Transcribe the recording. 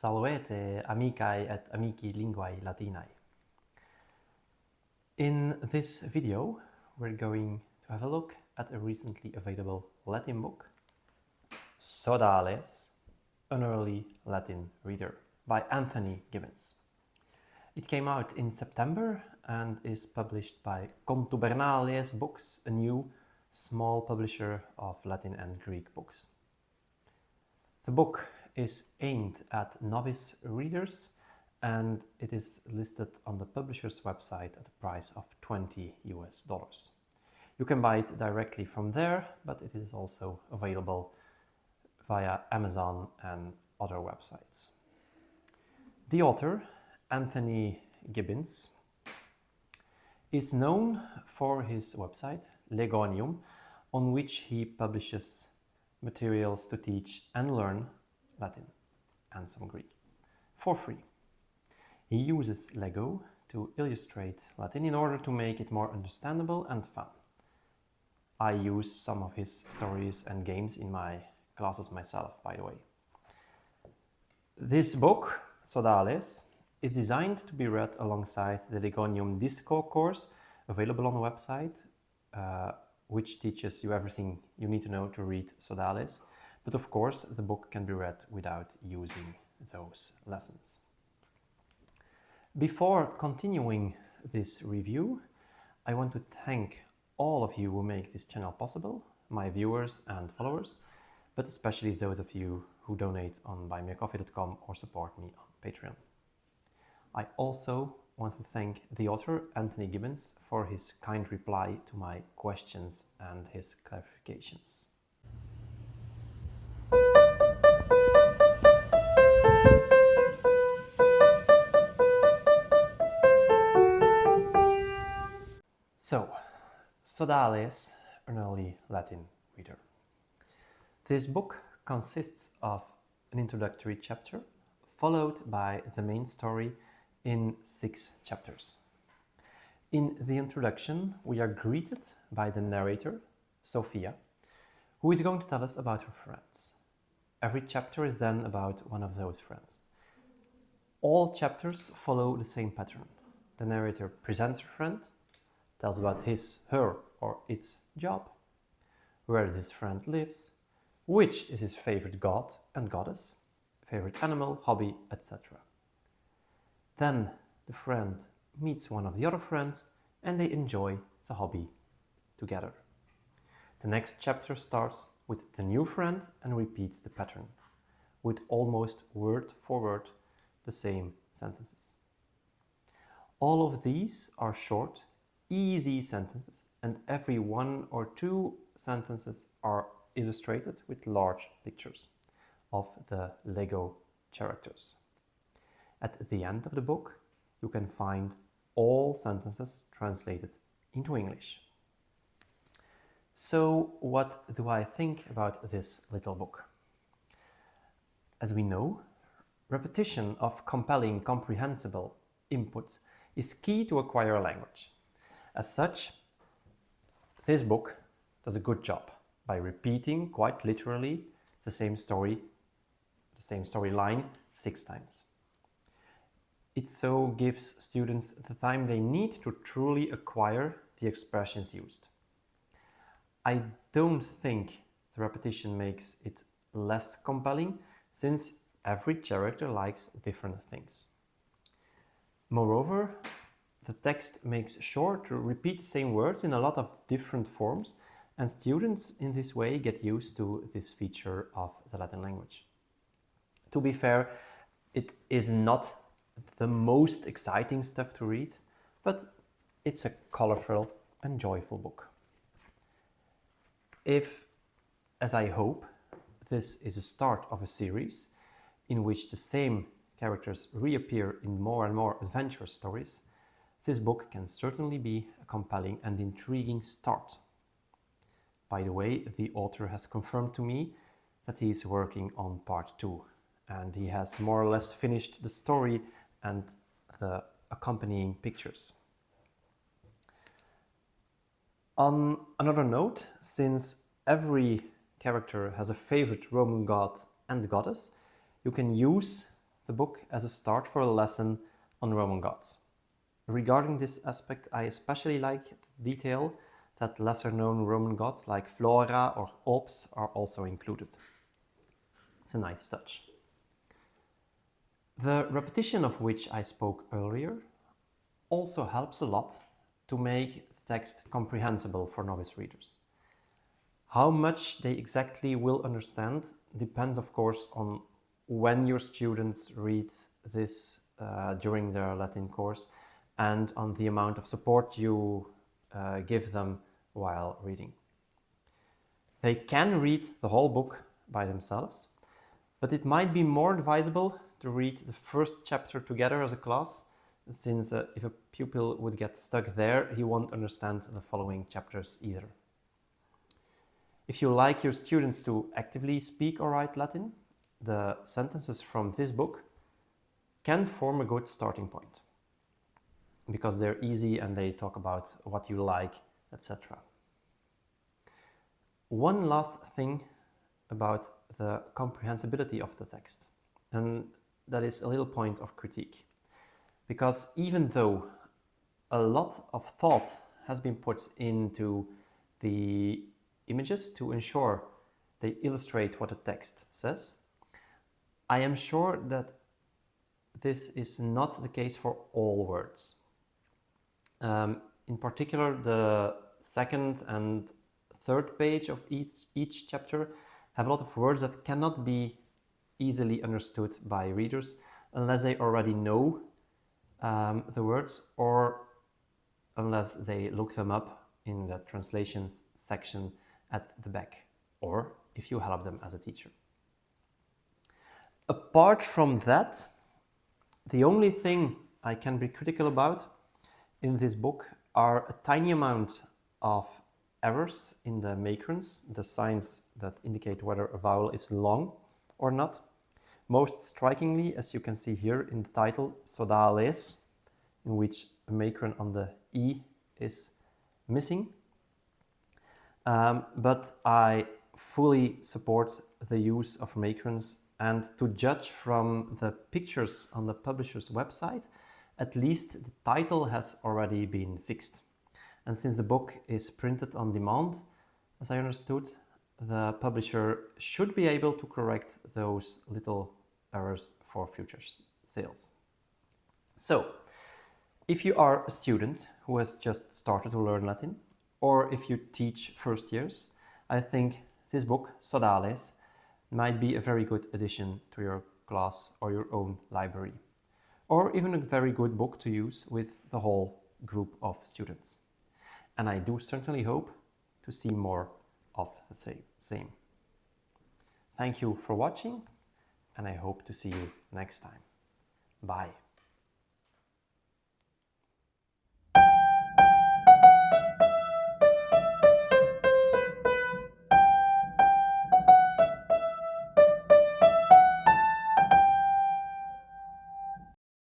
Salvete amicae et amici linguae latinae. In this video, we're going to have a look at a recently available Latin book, Sodales, an early Latin reader, by Anthony Gibbins. It came out in September and is published by Contubernales Books, a new small publisher of Latin and Greek books. The book is aimed at novice readers and it is listed on the publisher's website at a price of $20 US. You can buy it directly from there, but it is also available via Amazon and other websites. The author, Anthony Gibbins, is known for his website, Legonium, on which he publishes materials to teach and learn Latin and some Greek for free. He uses Lego to illustrate Latin in order to make it more understandable and fun. I use some of his stories and games in my classes myself, by the way. This book, Sodales, is designed to be read alongside the Legonium Disco course available on the website, which teaches you everything you need to know to read Sodales. But of course, the book can be read without using those lessons. Before continuing this review, I want to thank all of you who make this channel possible, my viewers and followers, but especially those of you who donate on buymeacoffee.com or support me on Patreon. I also want to thank the author, Anthony Gibbins, for his kind reply to my questions and his clarifications. So, Sodales, an early Latin reader. This book consists of an introductory chapter, followed by the main story in 6 chapters. In the introduction, we are greeted by the narrator, Sophia, who is going to tell us about her friends. Every chapter is then about one of those friends. All chapters follow the same pattern. The narrator presents her friend, tells about his, her, or its job, where this friend lives, which is his favorite god and goddess, favorite animal, hobby, etc. Then the friend meets one of the other friends and they enjoy the hobby together. The next chapter starts with the new friend and repeats the pattern, with almost word for word the same sentences. All of these are short, easy sentences, and every 1 or 2 sentences are illustrated with large pictures of the Lego characters. At the end of the book, you can find all sentences translated into English. So, what do I think about this little book? As we know, repetition of compelling, comprehensible input is key to acquire a language. As such, this book does a good job by repeating quite literally the same storyline 6 times. It so gives students the time they need to truly acquire the expressions used. I don't think the repetition makes it less compelling, since every character likes different things. Moreover, the text makes sure to repeat the same words in a lot of different forms, and students in this way get used to this feature of the Latin language. To be fair, it is not the most exciting stuff to read, but it's a colorful and joyful book. If, as I hope, this is a start of a series in which the same characters reappear in more and more adventurous stories, this book can certainly be a compelling and intriguing start. By the way, the author has confirmed to me that he is working on part 2, and he has more or less finished the story and the accompanying pictures. On another note, since every character has a favorite Roman god and goddess, you can use the book as a start for a lesson on Roman gods. Regarding this aspect, I especially like the detail that lesser-known Roman gods like Flora or Ops are also included. It's a nice touch. The repetition of which I spoke earlier also helps a lot to make the text comprehensible for novice readers. How much they exactly will understand depends, of course, on when your students read this during their Latin course and on the amount of support you give them while reading. They can read the whole book by themselves, but it might be more advisable to read the first chapter together as a class, since if a pupil would get stuck there, he won't understand the following chapters either. If you like your students to actively speak or write Latin, the sentences from this book can form a good starting point, because they're easy and they talk about what you like, etc. One last thing about the comprehensibility of the text, and that is a little point of critique. Because even though a lot of thought has been put into the images to ensure they illustrate what the text says, I am sure that this is not the case for all words. In particular, the second and third page of each chapter have a lot of words that cannot be easily understood by readers unless they already know the words, or unless they look them up in the translations section at the back, or if you help them as a teacher. Apart from that, the only thing I can be critical about in this book are a tiny amount of errors in the macrons, the signs that indicate whether a vowel is long or not. Most strikingly, as you can see here in the title, Sodālēs, in which a macron on the E is missing. But I fully support the use of macrons, and to judge from the pictures on the publisher's website, at least the title has already been fixed. And since the book is printed on demand, as I understood, the publisher should be able to correct those little errors for future sales. So, if you are a student who has just started to learn Latin, or if you teach first years, I think this book, Sodālēs, might be a very good addition to your class or your own library, or even a very good book to use with the whole group of students. And I do certainly hope to see more of the same. Thank you for watching, and I hope to see you next time. Bye.